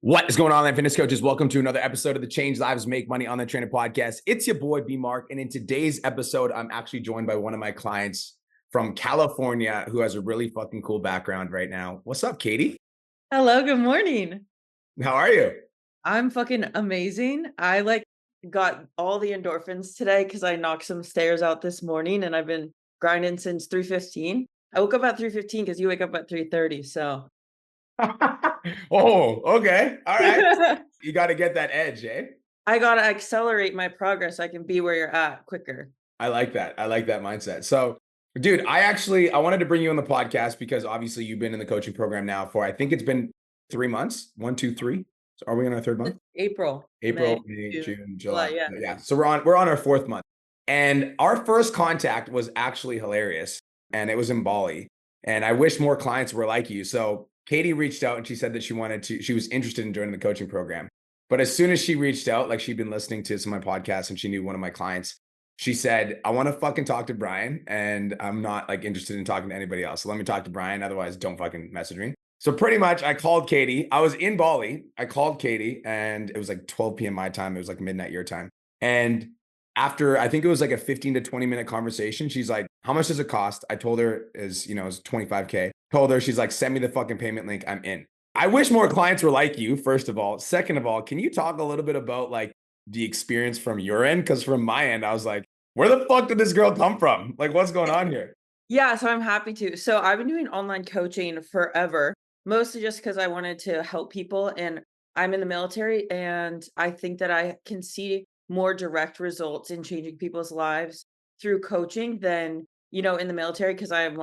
What is going on, online fitness coaches? Welcome to another episode of the Change Lives Make Money Online Trainer podcast. It's your boy B Mark, and in today's episode, I'm actually joined by one of my clients from California who has a really fucking cool background right now. What's up, Katie? Hello, good morning. How are you? I'm fucking amazing. I got all the endorphins today because I knocked some stairs out this morning and I've been grinding since 3:15. I woke up at 3:15 because you wake up at 3:30. So Oh, okay. All right. I You got to get that edge, eh? gotta accelerate my progress so I can be where you're at quicker. I like that. I like that mindset. So, dude, I wanted to bring you on the podcast because obviously you've been in the coaching program now for I think it's been 3 months. 1, 2, 3. So are we on our third month? It's April, April, May, May, June, June, July. July. Yeah. Yeah. So we're on our fourth month. And our first contact was actually hilarious. And it was in Bali. And I wish more clients were like you. So Katie reached out and she said that she was interested in joining the coaching program. But as soon as she reached out, like she'd been listening to some of my podcasts and she knew one of my clients, she said, I want to fucking talk to Brian. And I'm not like interested in talking to anybody else. So let me talk to Brian. Otherwise, don't fucking message me. So pretty much I called Katie. I was in Bali. I called Katie and it was like 12 p.m. my time. It was like midnight your time. And after I think it was like a 15 to 20-minute conversation, she's like, how much does it cost? I told her it's 25K. Told her, she's like, send me the fucking payment link. I'm in. I wish more clients were like you, first of all. Second of all, can you talk a little bit about like the experience from your end? Because from my end, I was like, where the fuck did this girl come from? Like, what's going on here? Yeah, so I'm happy to. So I've been doing online coaching forever, mostly just because I wanted to help people. And I'm in the military, and I think that I can see more direct results in changing people's lives through coaching than, in the military, because I'm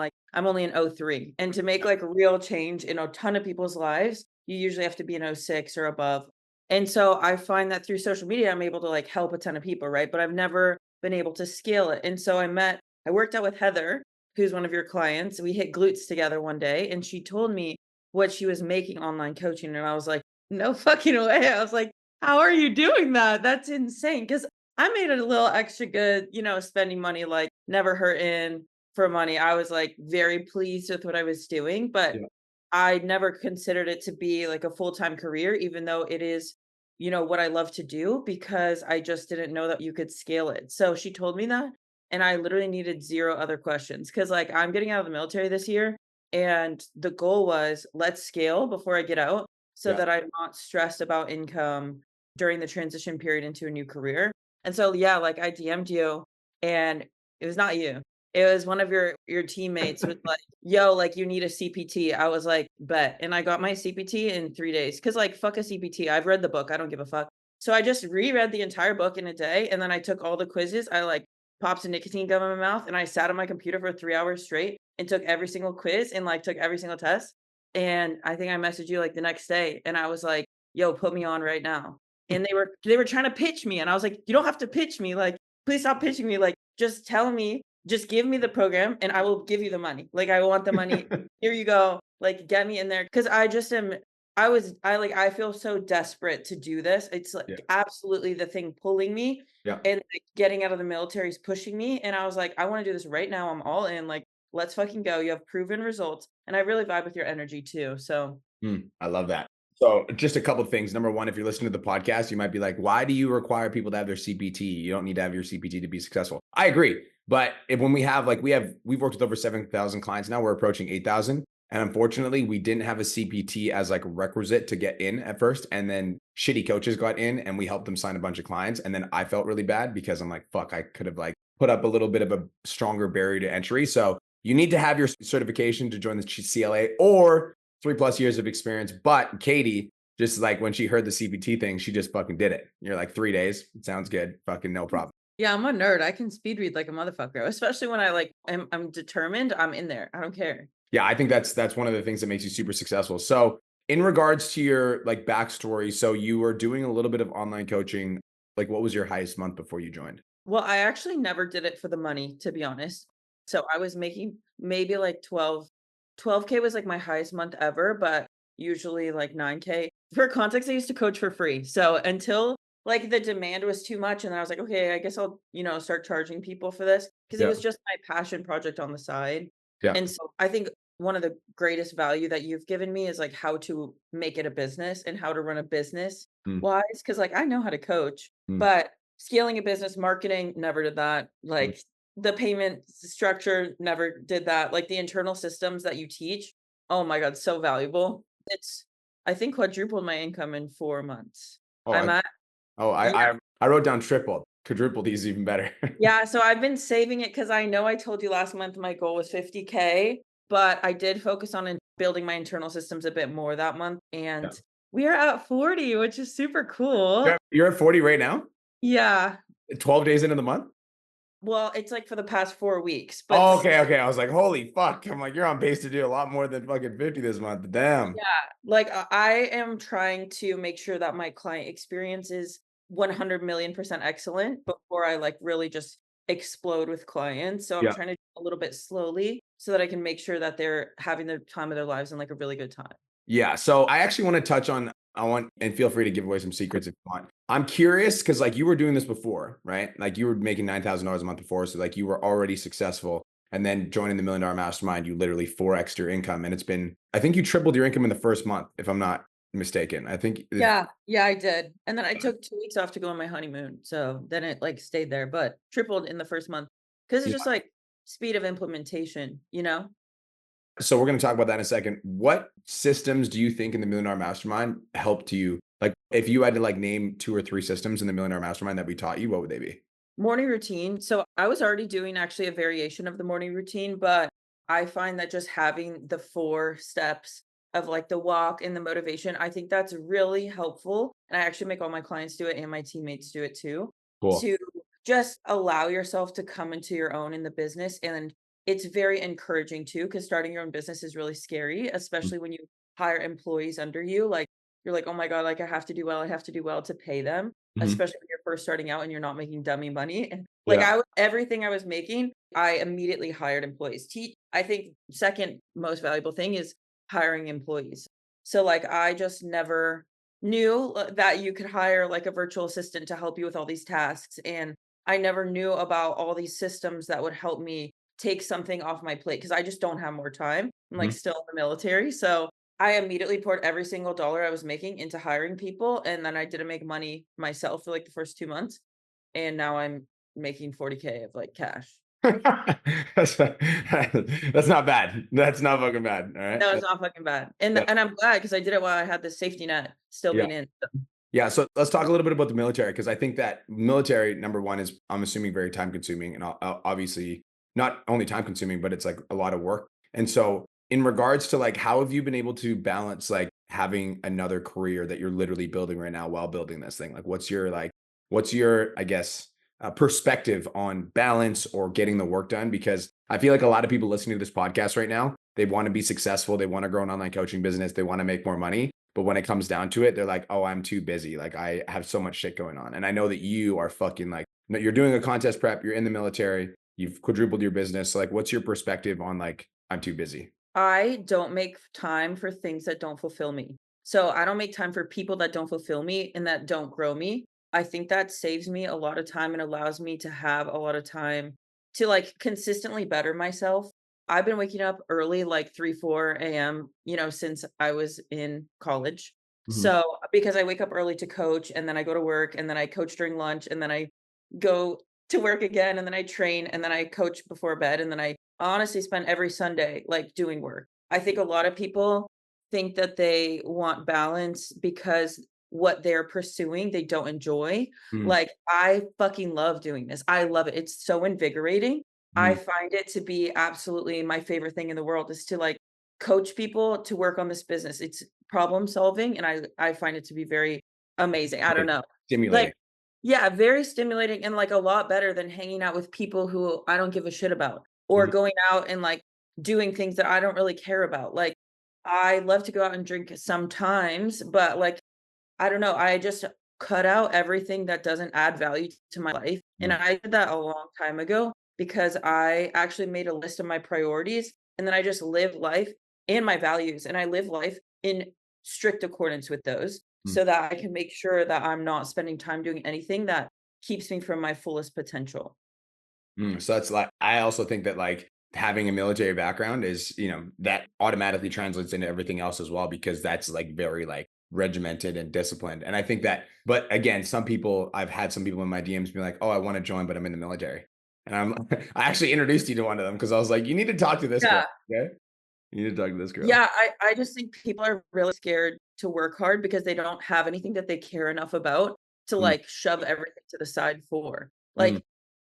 only an O3. And to make like real change in a ton of people's lives, you usually have to be an O6 or above. And so I find that through social media, I'm able to like help a ton of people, right? But I've never been able to scale it. And so I worked out with Heather, who's one of your clients. We hit glutes together one day and she told me what she was making online coaching. And I was like, no fucking way. I was like, how are you doing that? That's insane. Cause I made it a little extra good, spending money, like never hurting for money. I was like very pleased with what I was doing, but Yeah. I never considered it to be like a full-time career, even though it is, what I love to do, because I just didn't know that you could scale it. So she told me that, and I literally needed zero other questions because like I'm getting out of the military this year, and the goal was let's scale before I get out so Yeah. that I'm not stressed about income during the transition period into a new career. And so yeah, like I DM'd you and it was not you. It was one of your teammates was like, "Yo, like, you need a CPT." I was like, "Bet." And I got my CPT in 3 days. Cause like, fuck a CPT. I've read the book. I don't give a fuck. So I just reread the entire book in a day, and then I took all the quizzes. I, like, popped a nicotine gum in my mouth, and I sat on my computer for 3 hours straight and took every single quiz and, like, took every single test. And I think I messaged you, like, the next day, and I was like, "Yo, put me on right now." And they were trying to pitch me, and I was like, "You don't have to pitch me, like, please stop pitching me, like, just give me the program and I will give you the money. Like, I want the money. Here you go. Like, get me in there. Cause I just am, I feel so desperate to do this. It's Yeah. like absolutely the thing pulling me, Yeah. and like getting out of the military is pushing me. And I was like, I want to do this right now. I'm all in. Like, let's fucking go. You have proven results. And I really vibe with your energy too. So I love that. So just a couple of things. Number one, if you're listening to the podcast, you might be like, why do you require people to have their CPT? You don't need to have your CPT to be successful. I agree. But when we have we've worked with over 7,000 clients now, we're approaching 8,000. And unfortunately, we didn't have a CPT as like a requisite to get in at first. And then shitty coaches got in and we helped them sign a bunch of clients. And then I felt really bad because I'm like, fuck, I could have like put up a little bit of a stronger barrier to entry. So you need to have your certification to join the CLA or 3+ years of experience. But Katie, just like when she heard the CPT thing, she just fucking did it. You're like 3 days. It sounds good. Fucking no problem. yeah, I'm a nerd. I can speed read like a motherfucker, especially when I'm determined. I'm in there. I don't care. Yeah, I think that's one of the things that makes you super successful. So in regards to your like backstory, so you were doing a little bit of online coaching. Like what was your highest month before you joined? Well, I actually never did it for the money, to be honest. So I was making maybe like 12K was like my highest month ever, but usually like 9K. For context, I used to coach for free. So until like the demand was too much, and I was like, okay, I guess I'll, start charging people for this because it Yeah. was just my passion project on the side. Yeah. And so I think one of the greatest value that you've given me is like how to make it a business and how to run a business Mm, wise. Cause like I know how to coach, mm, but scaling a business, marketing, never did that. mm. Like the payment structure, never did that. Like the internal systems that you teach, oh my God, so valuable. It's, I think, quadrupled my income in 4 months. Oh, I'm at, oh, yeah. I wrote down tripled. Quadrupled is even better. Yeah, so I've been saving it because I know I told you last month my goal was 50K, but I did focus on building my internal systems a bit more that month, Yeah. and we are at 40, which is super cool. You're at 40 right now? Yeah. 12 days into the month? Well, it's like for the past 4 weeks, but Oh, okay, okay. I was like, holy fuck. I'm like, you're on pace to do a lot more than fucking 50 this month. Damn. yeah, like, I am trying to make sure that my client experience is 100,000,000% excellent before I, like, really just explode with clients, so I'm Yeah. trying to do a little bit slowly so that I can make sure that they're having the time of their lives and, like, a really good time. Yeah. So I actually want to touch on, I want, and feel free to give away some secrets if you want. I'm curious because like you were doing this before, right? Like you were making $9,000 a month before. So like you were already successful. And then joining the $1 Million Mastermind, you literally 4x your income. And it's been, I think you tripled your income in the first month, if I'm not mistaken. I think it's, Yeah, yeah, I did, and then I took 2 weeks off to go on my honeymoon, so then it, like, stayed there, but tripled in the first month because it's just, yeah. like, speed of implementation, you know? So we're going to talk about that in a second. What systems do you think in the $1 Million Mastermind helped you? Like if you had to like name 2 or 3 systems in the $1 Million Mastermind that we taught you, what would they be? Morning routine. So I was already doing actually a variation of the morning routine, but I find that just having the 4 steps of like the walk and the motivation, I think that's really helpful. And I actually make all my clients do it and my teammates do it too, Cool. to just allow yourself to come into your own in the business. And it's very encouraging too, because starting your own business is really scary, especially when you hire employees under you. Like you're like, oh my God, like I have to do well, I have to do well to pay them, Mhm. especially when you're first starting out and you're not making dummy money. And like Yeah. everything I was making, I immediately hired employees. I think second most valuable thing is hiring employees. So like I just never knew that you could hire like a virtual assistant to help you with all these tasks. And I never knew about all these systems that would help me take something off my plate because I just don't have more time. I'm like Mhm. still in the military. So I immediately poured every single dollar I was making into hiring people, and then I didn't make money myself for, like, the first 2 months, and now I'm making 40K of, like, cash. that's, that's not bad. That's not fucking bad. All right. No, it's not fucking bad, and Yeah. I'm glad because I did it while I had the safety net still Yeah. being in. Yeah. So let's talk a little bit about the military because I think that military, number one, is I'm assuming very time consuming and obviously not only time consuming, but it's like a lot of work. And so, in regards to like, how have you been able to balance like having another career that you're literally building right now while building this thing? Like, what's your, I guess, perspective on balance or getting the work done? Because I feel like a lot of people listening to this podcast right now, they want to be successful, they want to grow an online coaching business, they want to make more money. But when it comes down to it, they're like, oh, I'm too busy. Like I have so much shit going on. And I know that you are fucking like, no, you're doing a contest prep, you're in the military, you've quadrupled your business. So like, what's your perspective on like, I'm too busy? I don't make time for things that don't fulfill me. So I don't make time for people that don't fulfill me and that don't grow me. I think that saves me a lot of time and allows me to have a lot of time to like consistently better myself. I've been waking up early, like 3, 4 a.m., since I was in college. Mhm. So because I wake up early to coach and then I go to work and then I coach during lunch and then I go to work again and then I train and then I coach before bed and then I honestly spend every Sunday, like, doing work. I think a lot of people think that they want balance because what they're pursuing, they don't enjoy. Mhm. Like, I fucking love doing this. I love it. It's so invigorating. I Mhm. find it to be absolutely my favorite thing in the world is to, like, coach people to work on this business. It's problem solving, and I find it to be very amazing. I don't know. Like Stimulating. yeah, very stimulating and, like, a lot better than hanging out with people who I don't give a shit about, or Mhm. going out and, like, doing things that I don't really care about. Like, I love to go out and drink sometimes, but, like, I don't know, I just cut out everything that doesn't add value to my life, and Mhm. I did that a long time ago because I actually made a list of my priorities, and then I just live life and my values, and I live life in strict accordance with those Mhm. so that I can make sure that I'm not spending time doing anything that keeps me from my fullest potential. So that's like, I also think that like having a military background is, that automatically translates into everything else as well, because that's like very like regimented and disciplined. And I think that, but again, I've had some people in my DMs be like, oh, I want to join, but I'm in the military. And I actually introduced you to one of them because I was like, you need to talk to this girl. Yeah. Okay. You need to talk to this girl. Yeah, I just think people are really scared to work hard because they don't have anything that they care enough about to, Mm, like, shove everything to the side for. mm, Like,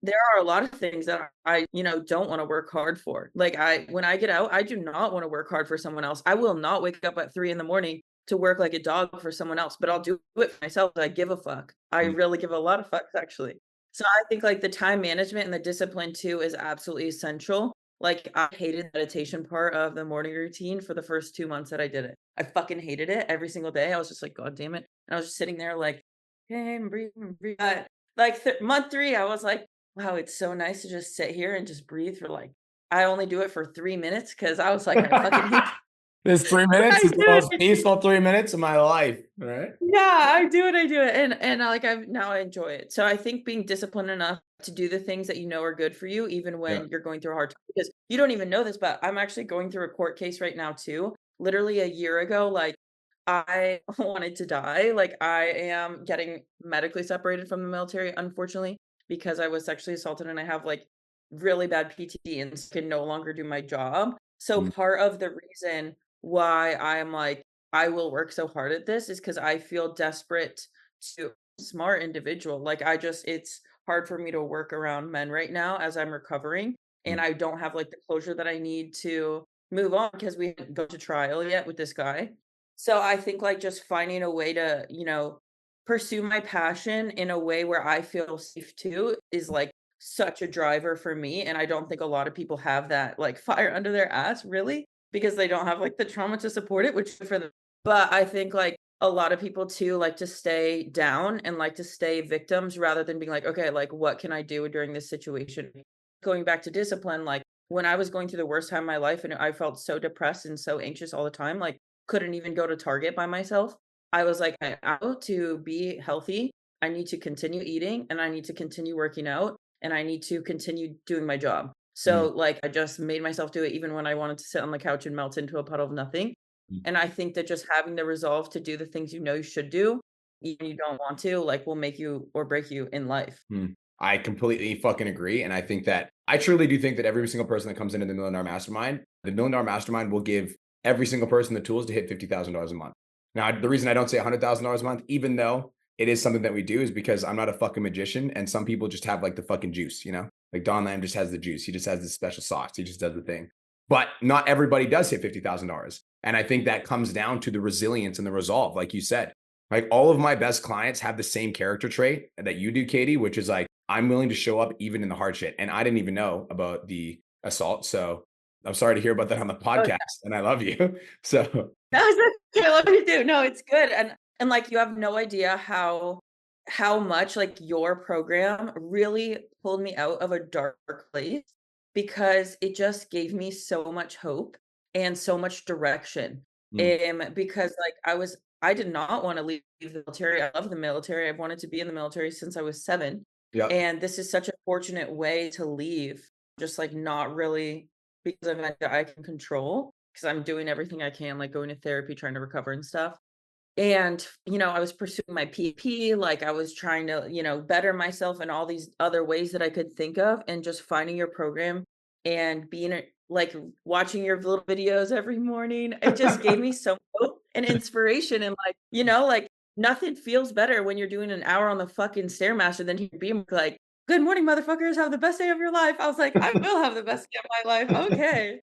there are a lot of things that I don't wanna work hard for. Like, when I get out, I do not wanna work hard for someone else. I will not wake up at 3 in the morning to work like a dog for someone else, but I'll do it for myself. I give a fuck. I mm, really give a lot of fucks, actually. So I think, like, the time management and the discipline too is absolutely essential. Like, I hated the meditation part of the morning routine for the first 2 months that I did it. I fucking hated it every single day. I was just like, "God damn it." And I was just sitting there like, "Okay, I'm breathing, breathe." But, like, month 3, I was like, wow, it's so nice to just sit here and just breathe for, like I only do it for 3 minutes because I was like, "I fucking hate." This 3 minutes I is the do most it. peaceful 3 minutes of my life. All right. Yeah, I do it, and I've now I enjoy it. So I think being disciplined enough to do the things that you know are good for you, even Yeah. when you're going through a hard time, because you don't even know this, but I'm actually going through a court case right now too. Literally a year ago, like, I wanted to die. Like, I am getting medically separated from the military, unfortunately, because I was sexually assaulted and I have like really bad PTSD and can no longer do my job. So Mm, part of the reason why I'm like I will work so hard at this is because I feel desperate to smart individual. Like, it's hard for me to work around men right now as I'm recovering, and mm, I don't have, like, the closure that I need to move on because we haven't gone to trial yet with this guy. So I think, like, just finding a way to, pursue my passion in a way where I feel safe too is, like, such a driver for me, and I don't think a lot of people have that, like, fire under their ass, really, because they don't have, like, the trauma to support it, which for them. But I think, like, a lot of people too like to stay down and like to stay victims rather than being like, "Okay, like, what can I do during this situation?" Going back to discipline, like, when I was going through the worst time of my life and I felt so depressed and so anxious all the time, like, couldn't even go to Target by myself, I was like, "I out to be healthy, I need to continue eating, and I need to continue working out, and I need to continue doing my job." mm, So, like, I just made myself do it even when I wanted to sit on the couch and melt into a puddle of nothing. mm. And I think that just having the resolve to do the things you know you should do, even you don't want to, like, will make you or break you in life. Mm. I completely fucking agree. And I think that I truly do think that every single person that comes into the Million Dollar Mastermind will give every single person the tools to hit $50,000 a month. Now, the reason I don't say $100,000 a month, even though it is something that we do, is because I'm not a fucking magician. And some people just have like the fucking juice, like Don Lamb just has the juice. He just has this special sauce. He just does the thing. But not everybody does hit $50,000. And I think that comes down to the resilience and the resolve, like you said. Like all of my best clients have the same character trait that you do, Katie, which is like, I'm willing to show up even in the hard shit. And I didn't even know about the assault. So I'm sorry to hear about that on the Oh, podcast. And I love you. So no, it's okay, I love you too. No, it's good, and, like, you have no idea how much, like, your program really pulled me out of a dark place because it just gave me so much hope and so much direction, mm, because, like, I did not wanna leave the military. I love the military. I've wanted to be in the military since I was 7, yep. and this is such a fortunate way to leave, just, like, not really because of that I can control. 'Cause I'm doing everything I can, like going to therapy, trying to recover and stuff. And, I was pursuing my PP, like I was trying to, better myself in all these other ways that I could think of, and just finding your program and like watching your little videos every morning. It just gave me so hope and inspiration and like, like nothing feels better when you're doing an hour on the fucking Stairmaster than to be like, "Good morning, motherfuckers. Have the best day of your life." I was like, "I will have the best day of my life." Okay,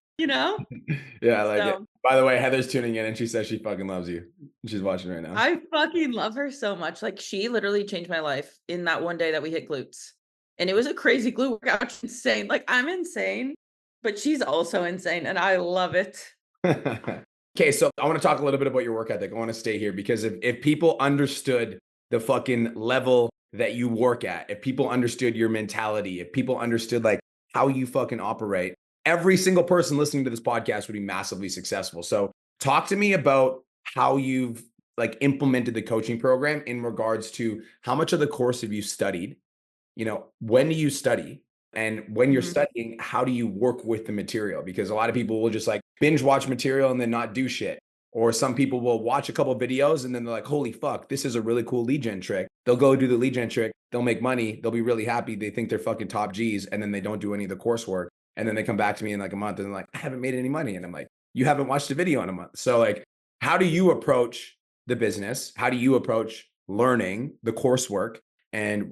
Yeah, I like it. So By the way, Heather's tuning in and she says she fucking loves you. She's watching right now. I fucking love her so much, like, she literally changed my life in that one day that we hit glutes, and it was a crazy glute workout, it's insane, like, I'm insane, but she's also insane, and I love it. Okay, so I want to talk a little bit about your work ethic. I want to stay here because if people understood the fucking level that you work at, if people understood your mentality, if people understood like how you fucking operate, every single person listening to this podcast would be massively successful. So talk to me about how you've like implemented the coaching program in regards to how much of the course have you studied? When do you study? And when you're Mhm. studying, how do you work with the material? Because a lot of people will just like binge watch material and then not do shit. Or some people will watch a couple videos and then they're like, holy fuck, this is a really cool lead gen trick. They'll go do the lead gen trick, they'll make money, they'll be really happy. They think they're fucking top G's, and then they don't do any of the coursework. And then they come back to me in like a month and they're like, I haven't made any money. And I'm like, you haven't watched a video in a month. So, like, how do you approach the business? How do you approach learning the coursework? And,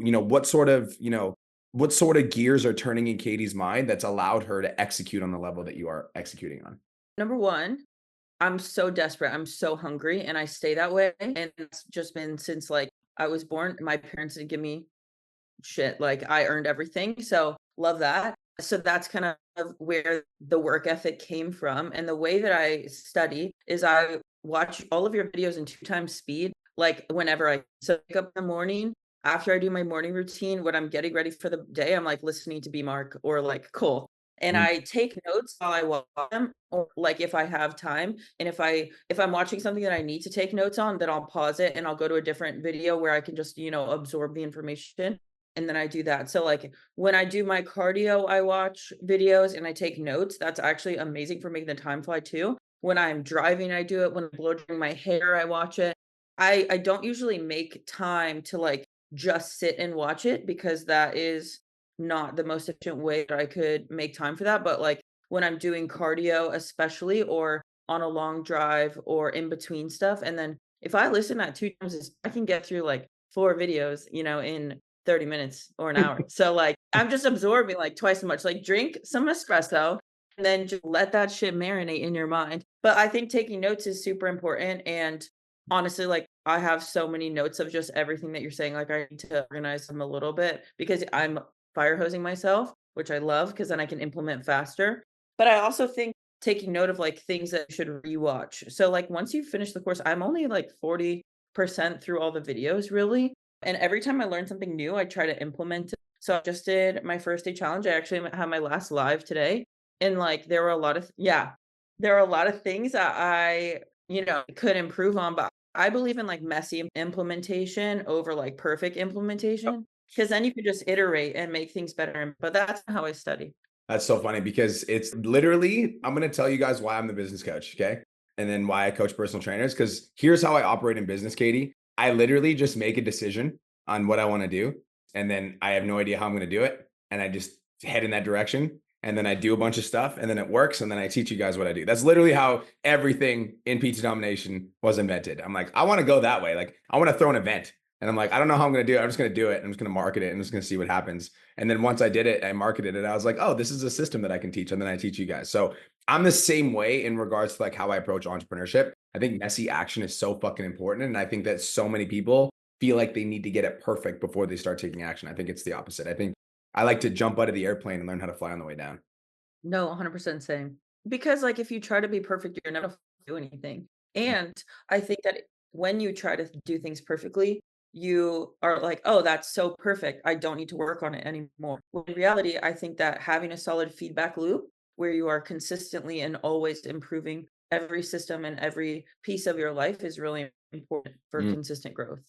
what sort of gears are turning in Katie's mind that's allowed her to execute on the level that you are executing on? Number 1, I'm so desperate, I'm so hungry, and I stay that way, and it's just been since, like, I was born. My parents didn't give me shit, like, I earned everything, so love that. So that's kind of where the work ethic came from, and the way that I study is I watch all of your videos in 2 times speed, like, whenever I so wake up in the morning, after I do my morning routine, when I'm getting ready for the day, I'm, like, listening to B Mark or, like, Cole, and Mm, I take notes while I watch them, or, like, if I have time, and if I'm watching something that I need to take notes on, then I'll pause it, and I'll go to a different video where I can just, absorb the information, and then I do that. So, like, when I do my cardio, I watch videos and I take notes. That's actually amazing for making the time fly too. When I'm driving, I do it. When I'm blow drying my hair, I watch it. I don't usually make time to, like, just sit and watch it because that is not the most efficient way that I could make time for that. But, like, when I'm doing cardio, especially, or on a long drive or in between stuff, and then if I listen at 2 times, I can get through like 4 videos, in 30 minutes or an hour. So, like, I'm just absorbing, like, twice as much. Like, drink some espresso and then just let that shit marinate in your mind. But I think taking notes is super important, and honestly, like, I have so many notes of just everything that you're saying, like, I need to organize them a little bit because I'm fire hosing myself, which I love because then I can implement faster. But I also think taking note of, like, things that you should rewatch. So, like, once you finish the course, I'm only, like, 40% through all the videos, really, and every time I learn something new, I try to implement it. So I just did my first day challenge. I actually had my last live today. And like there were a lot of yeah, there are a lot of things that I, could improve on, but I believe in like messy implementation over like perfect implementation. Cause then you can just iterate and make things better. But that's how I study. that's so funny because it's literally, I'm going to tell you guys why I'm the business coach. Okay. And then why I coach personal trainers. Cause here's how I operate in business, Katie. I literally just make a decision on what I want to do. And then I have no idea how I'm going to do it. And I just head in that direction. And then I do a bunch of stuff and then it works. And then I teach you guys what I do. That's literally how everything in PT domination was invented. I'm like, I want to go that way. Like, I want to throw an event. And I'm like, I don't know how I'm going to do it. I'm just going to do it. I'm just going to market it. And I'm just going to see what happens. And then once I did it, I marketed it. I was like, oh, this is a system that I can teach. And then I teach you guys. So I'm the same way in regards to like how I approach entrepreneurship. I think messy action is so fucking important. And I think that so many people feel like they need to get it perfect before they start taking action. I think it's the opposite. I think I like to jump out of the airplane and learn how to fly on the way down. No, 100% same. Because, like, if you try to be perfect, you're never gonna do anything. And I think that when you try to do things perfectly, you are like, "Oh, that's so perfect. I don't need to work on it anymore." When in reality, I think that having a solid feedback loop where you are consistently and always improving every system and every piece of your life is really important for Mm. consistent growth.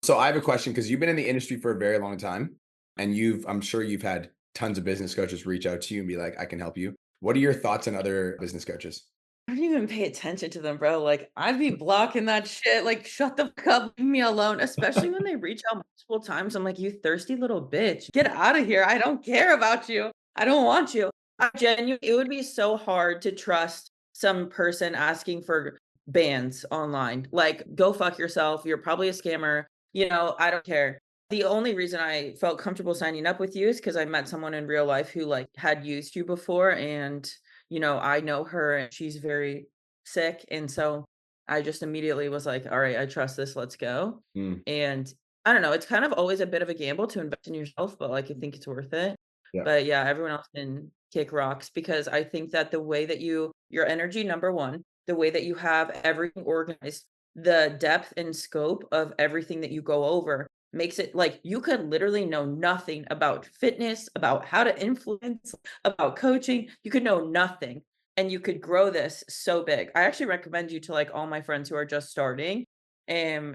So I have a question because you've been in the industry for a very long time and I'm sure you've had tons of business coaches reach out to you and be like, I can help you. What are your thoughts on other business coaches? I don't even pay attention to them, bro. Like, I'd be blocking that shit. Like, shut the fuck up, leave me alone. Especially when they reach out multiple times. I'm like, you thirsty little bitch. Get out of here. I don't care about you. I don't want you. I genuinely, it would be so hard to trust some person asking for bans online. Like, go fuck yourself. You're probably a scammer. I don't care. The only reason I felt comfortable signing up with you is because I met someone in real life who like had used you before, and I know her and she's very sick. And so I just immediately was like, all right, I trust this. Let's go. Mm, And I don't know. It's kind of always a bit of a gamble to invest in yourself, but like I think it's worth it. yeah. But yeah, everyone else can kick rocks because I think that the way that your energy, number one, the way that you have everything organized, the depth and scope of everything that you go over makes it like you could literally know nothing about fitness, about how to influence, about coaching. You could know nothing and you could grow this so big. I actually recommend you to like all my friends who are just starting.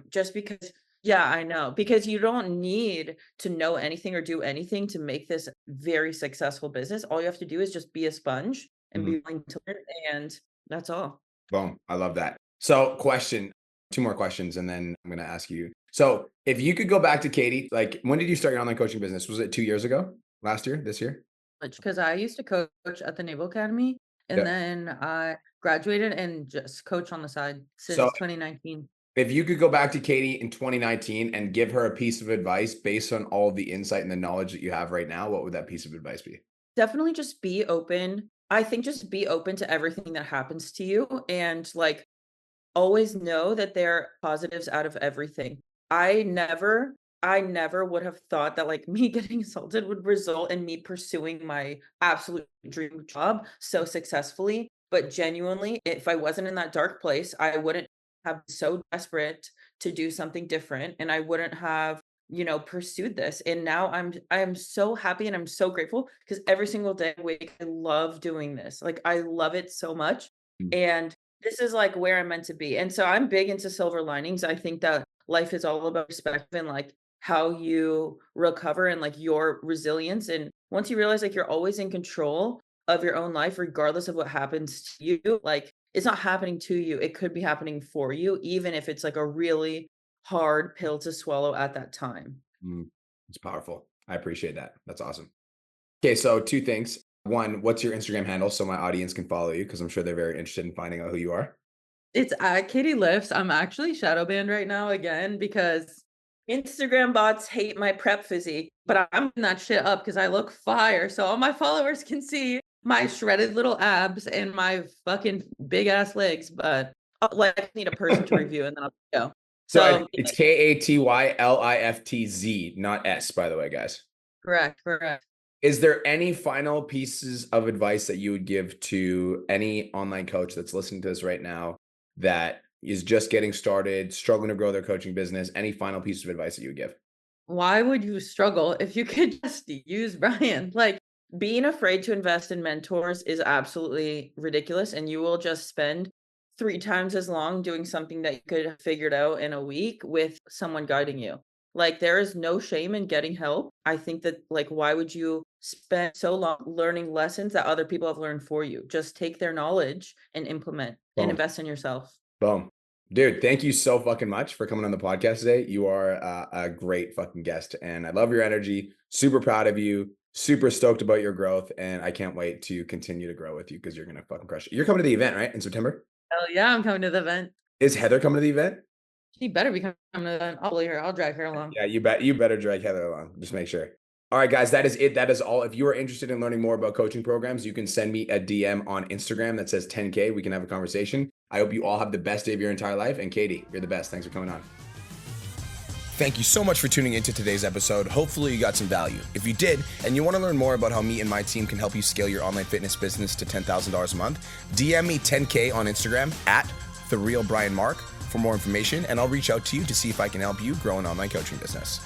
Just because Yeah, I know, because you don't need to know anything or do anything to make this very successful business. All you have to do is just be a sponge and Mhm. be willing to learn, and that's all. Boom. I love that. So, question, two more questions, and then I'm going to ask you. So, if you could go back to Katie, like when did you start your online coaching business? Was it 2 years ago? Last year? This year? Because I used to coach at the Naval Academy, and Yeah. then I graduated and just coach on the side So, since 2019. if you could go back to Katie in 2019 and give her a piece of advice based on all the insight and the knowledge that you have right now, what would that piece of advice be? Definitely just be open. I think just be open to everything that happens to you, and, like, always know that there are positives out of everything. I never would have thought that, like, me getting assaulted would result in me pursuing my absolute dream job so successfully, but genuinely, if I wasn't in that dark place, I wouldn't have been so desperate to do something different, and I wouldn't have, pursued this, and now I am so happy and I'm so grateful because every single day I wake, I love doing this, like, I love it so much, Mm. and this is, like, where I'm meant to be, and so I'm big into silver linings. I think that life is all about perspective and, like, how you recover and, like, your resilience, and once you realize, like, you're always in control of your own life regardless of what happens to you, like, it's not happening to you, it could be happening for you, even if it's, like, a really hard pill to swallow at that time. Mm. It's powerful. I appreciate that. That's awesome. Okay, so two things. One, what's your Instagram handle so my audience can follow you? Because I'm sure they're very interested in finding out who you are. It's at Katie Lifts. I'm actually shadow banned right now again because Instagram bots hate my prep physique, but I'm putting that shit up because I look fire. So all my followers can see my shredded little abs and my fucking big ass legs. But like, I need a person to review and then I'll go. So So it's KATYLIFTZ, not S, by the way, guys. correct, correct. Is there any final pieces of advice that you would give to any online coach that's listening to this right now that is just getting started, struggling to grow their coaching business? Any final piece of advice that you would give? Why would you struggle if you could just use Brian? Like, being afraid to invest in mentors is absolutely ridiculous, and you will just spend 3 times as long doing something that you could have figured out in a week with someone guiding you. Like, there is no shame in getting help. I think that, like, why would you spend so long learning lessons that other people have learned for you? Just take their knowledge and implement and Boom. invest in yourself. Boom. Dude, thank you so fucking much for coming on the podcast today. You are a great fucking guest, and I love your energy. Super proud of you. Super stoked about your growth, and I can't wait to continue to grow with you because you're gonna fucking crush it. You're coming to the event, right, in September? Hell yeah, I'm coming to the event. Is Heather coming to the event? She better be coming to the event. I'll bully her. I'll drag her along. Yeah, you bet. You better drag Heather along. Just make sure. All right, guys, that is it. That is all. If you are interested in learning more about coaching programs, you can send me a DM on Instagram that says 10K. We can have a conversation. I hope you all have the best day of your entire life. And Katie, you're the best. Thanks for coming on. Thank you so much for tuning into today's episode. Hopefully you got some value. If you did, and you want to learn more about how me and my team can help you scale your online fitness business to $10,000 a month, DM me 10K on Instagram at TheRealBrianMark for more information, and I'll reach out to you to see if I can help you grow an online coaching business.